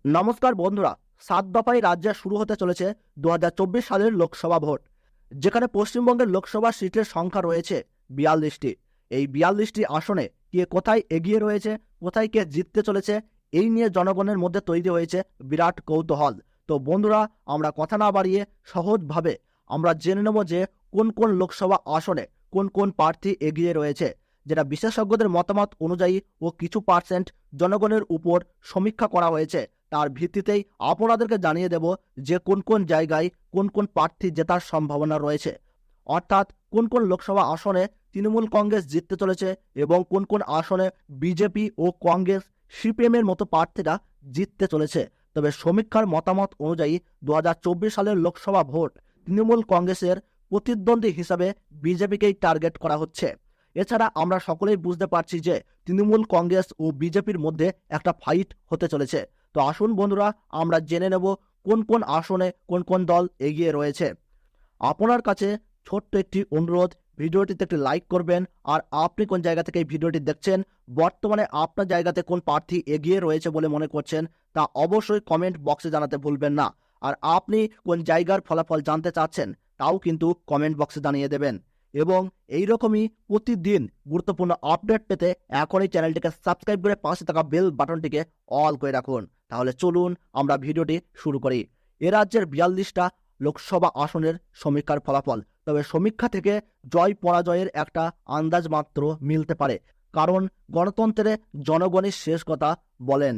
নমস্কার বন্ধুরা, 7 দফায় রাজ্যে শুরু হতে চলেছে 2024 সালের লোকসভা ভোট, যেখানে পশ্চিমবঙ্গের লোকসভা সিটের সংখ্যা রয়েছে 42টি। এই 42টি আসনে কে কোথায় এগিয়ে রয়েছে, কোথায় কে জিততে চলেছে, এই নিয়ে জনগণের মধ্যে তৈরি হয়েছে বিরাট কৌতূহল। তো বন্ধুরা, আমরা কথা না বাড়িয়ে সহজভাবে আমরা জেনে নেব যে কোন কোন লোকসভা আসনে কোন কোন প্রার্থী এগিয়ে রয়েছে, যেটা বিশেষজ্ঞদের মতামত অনুযায়ী ও কিছু পার্সেন্ট জনগণের উপর সমীক্ষা করা হয়েছে। তার ভিত্তিতেই আপনাদেরকে জানিয়ে দেব যে কোন কোন জায়গায় কোন কোন প্রার্থী জেতার সম্ভাবনা রয়েছে, অর্থাৎ কোন কোন লোকসভা আসনে তৃণমূল কংগ্রেস জিততে চলেছে এবং কোন কোন আসনে বিজেপি ও কংগ্রেস সিপিএম এর মতো প্রার্থীরা জিততে চলেছে। তবে সমীক্ষার মতামত অনুযায়ী 2024 সালের লোকসভা ভোট তৃণমূল কংগ্রেসের প্রতিদ্বন্দ্বী হিসাবে বিজেপিকেই টার্গেট করা হচ্ছে। এছাড়া আমরা সকলেই বুঝতে পারছি যে তৃণমূল কংগ্রেস ও বিজেপির মধ্যে একটা ফাইট হতে চলেছে। তো আসুন বন্ধুরা, আমরা জেনে নেব কোন কোন আসনে কোন কোন দল এগিয়ে রয়েছে। আপনার কাছে ছোট্ট একটি অনুরোধ, ভিডিওটিতে একটি লাইক করবেন। আর আপনি কোন জায়গা থেকে এই ভিডিওটি দেখছেন, বর্তমানে আপনার জায়গাতে কোন প্রার্থী এগিয়ে রয়েছে বলে মনে করছেন, তা অবশ্যই কমেন্ট বক্সে জানাতে ভুলবেন না। আর আপনি কোন জায়গার ফলাফল জানতে চাচ্ছেন, তাও কিন্তু কমেন্ট বক্সে জানিয়ে দেবেন। এবং এই রকমই প্রতিদিন গুরুত্বপূর্ণ আপডেট পেতে এখনই চ্যানেলটিকে সাবস্ক্রাইব করে পাশে থাকা বেল বাটনটিকে অল করে রাখুন। তাহলে চলুন আমরা ভিডিওটি শুরু করি। এ রাজ্যের 42টা লোকসভা আসনের সমীক্ষার ফলাফল। তবে সমীক্ষা থেকে জয় পরাজয়ের একটা আন্দাজ মাত্র মিলতে পারে, কারণ গণতন্ত্রে জনগণই শেষ কথা বলেন।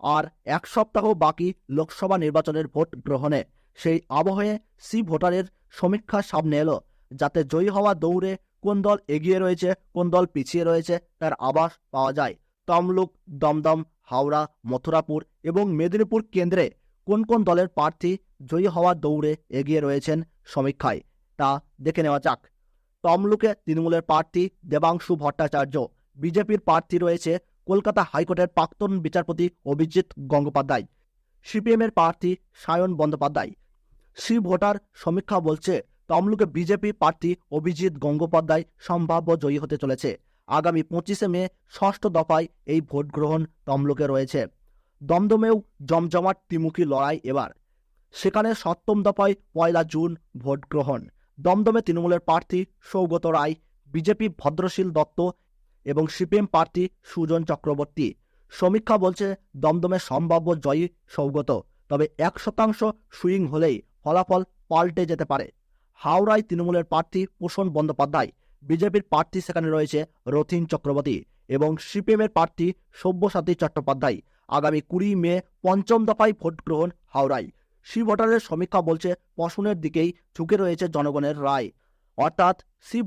আর এক সপ্তাহ বাকি লোকসভা নির্বাচনের ভোট গ্রহণে। সেই আবহে ভোটারের সমীক্ষা সামনে এলো, যাতে জয়ী হওয়া দৌড়ে কোন দল এগিয়ে রয়েছে কোন দল পিছিয়ে রয়েছে তার আভাস পাওয়া যায়। তমলুক, দমদম, হাওড়া, মথুরাপুর এবং মেদিনীপুর কেন্দ্রে কোন কোন দলের প্রার্থী জয়ী হওয়ার দৌড়ে এগিয়ে রয়েছেন সমীক্ষায়, তা দেখে নেওয়া যাক। তমলুকে তৃণমূলের প্রার্থী দেবাংশু ভট্টাচার্য, বিজেপির প্রার্থী রয়েছে কলকাতা হাইকোর্টের প্রাক্তন বিচারপতি অভিজিৎ গঙ্গোপাধ্যায়, সিপিএম এর প্রার্থী সায়ন বন্দ্যোপাধ্যায়। ভোটার সমীক্ষা বলছে তমলুকে বিজেপি প্রার্থী অভিজিৎ গঙ্গোপাধ্যায় সম্ভাব্য জয়ী হতে চলেছে। আগামী 25শে মে ষষ্ঠ দফায় এই ভোট গ্রহণ তমলুকে রয়েছে। দমদমেও জমজমাট ত্রিমুখী লড়াই এবার, সেখানে সপ্তম দফায় 1 জুন ভোট গ্রহণ। দমদমে তৃণমূলের প্রার্থী সৌগত রায়, বিজেপি ভদ্রশীল দত্ত এবং সিপিএম প্রার্থী সুজন চক্রবর্তী। সমীক্ষা বলছে দমদমে সম্ভাব্য জয়ী সৌগত, তবে 1% সুইং হলেই ফলাফল পাল্টে যেতে পারে। হাওড়ায় তৃণমূলের প্রার্থী পোষণ বন্দ্যোপাধ্যায়, বিজেপির প্রার্থী সেখানে রয়েছে রথীন চক্রবর্তী এবং সিপিএম এর প্রার্থী সব্যসাচী চট্টোপাধ্যায়। আগামী 20 মে পঞ্চম দফায় ভোট গ্রহণ হাওড়ায়। ভোটারের সমীক্ষা বলছে পোষণের দিকেই ঝুঁকে রয়েছে জনগণের রায়, অর্থাৎ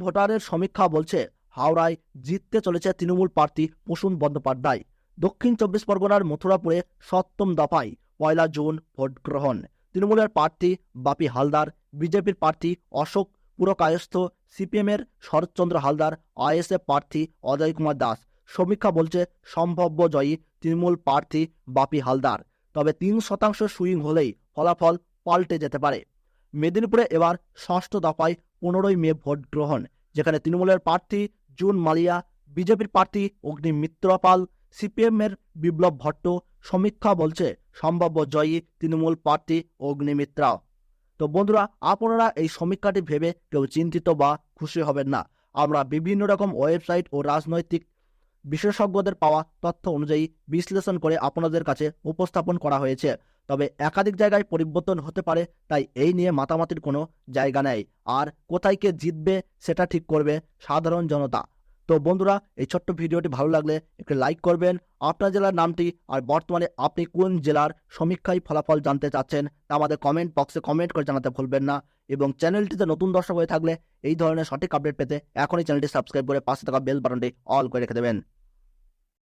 ভোটারের সমীক্ষা বলছে হাওড়ায় জিততে চলেছে তৃণমূল প্রার্থী পোষণ বন্দ্যোপাধ্যায়। দক্ষিণ 24 পরগনার মথুরাপুরে সপ্তম দফায় 1 জুন ভোট গ্রহণ। তৃণমূলের প্রার্থী বাপি হালদার, বিজেপির প্রার্থী অশোক পুরকায়স্থ, সিপিএম এর শরৎচন্দ্র হালদার, আইএসএফ প্রার্থী অজয় কুমার দাস। সমীক্ষা বলছে সম্ভাব্য জয়ী তৃণমূল প্রার্থী বাপি হালদার, তবে 3% সুইং হলেই ফলাফল পাল্টে যেতে পারে। মেদিনীপুরে এবার ষষ্ঠ দফায় 15ই মে ভোট গ্রহণ, যেখানে তৃণমূলের প্রার্থী জুন মালিয়া, বিজেপির প্রার্থী অগ্নিমিত্র পাল, সিপিএম এর বিপ্লব ভট্ট। সমীক্ষা বলছে সম্ভাব্য জয়ী তৃণমূল প্রার্থী অগ্নিমিত্রা। তো বন্ধুরা, আপনারা এই সমীক্ষাটি ভেবে কেউ চিন্তিত বা খুশি হবেন না। আমরা বিভিন্ন রকম ওয়েবসাইট ও রাজনৈতিক বিশেষজ্ঞদের পাওয়া তথ্য অনুযায়ী বিশ্লেষণ করে আপনাদের কাছে উপস্থাপন করা হয়েছে। তবে একাধিক জায়গায় পরিবর্তন হতে পারে, তাই এই নিয়ে মাতামাতির কোনো জায়গা নেই। আর কোথায় কে জিতবে সেটা ঠিক করবে সাধারণ জনতা। তো বন্ধুরা, এই ছোট্ট ভিডিওটি ভালো লাগলে একটু লাইক করবেন। আপনার জেলার নামটি আর বর্তমানে আপনি কোন জেলার সমীক্ষায় ফলাফল জানতে চাচ্ছেন তা আমাদের কমেন্ট বক্সে কমেন্ট করে জানাতে ভুলবেন না। এবং চ্যানেলটিতে নতুন দর্শক হয়ে থাকলে এই ধরনের সঠিক আপডেট পেতে এখনই চ্যানেলটি সাবস্ক্রাইব করে পাশে থাকা বেল বাটনটি অল করে রেখে দেবেন।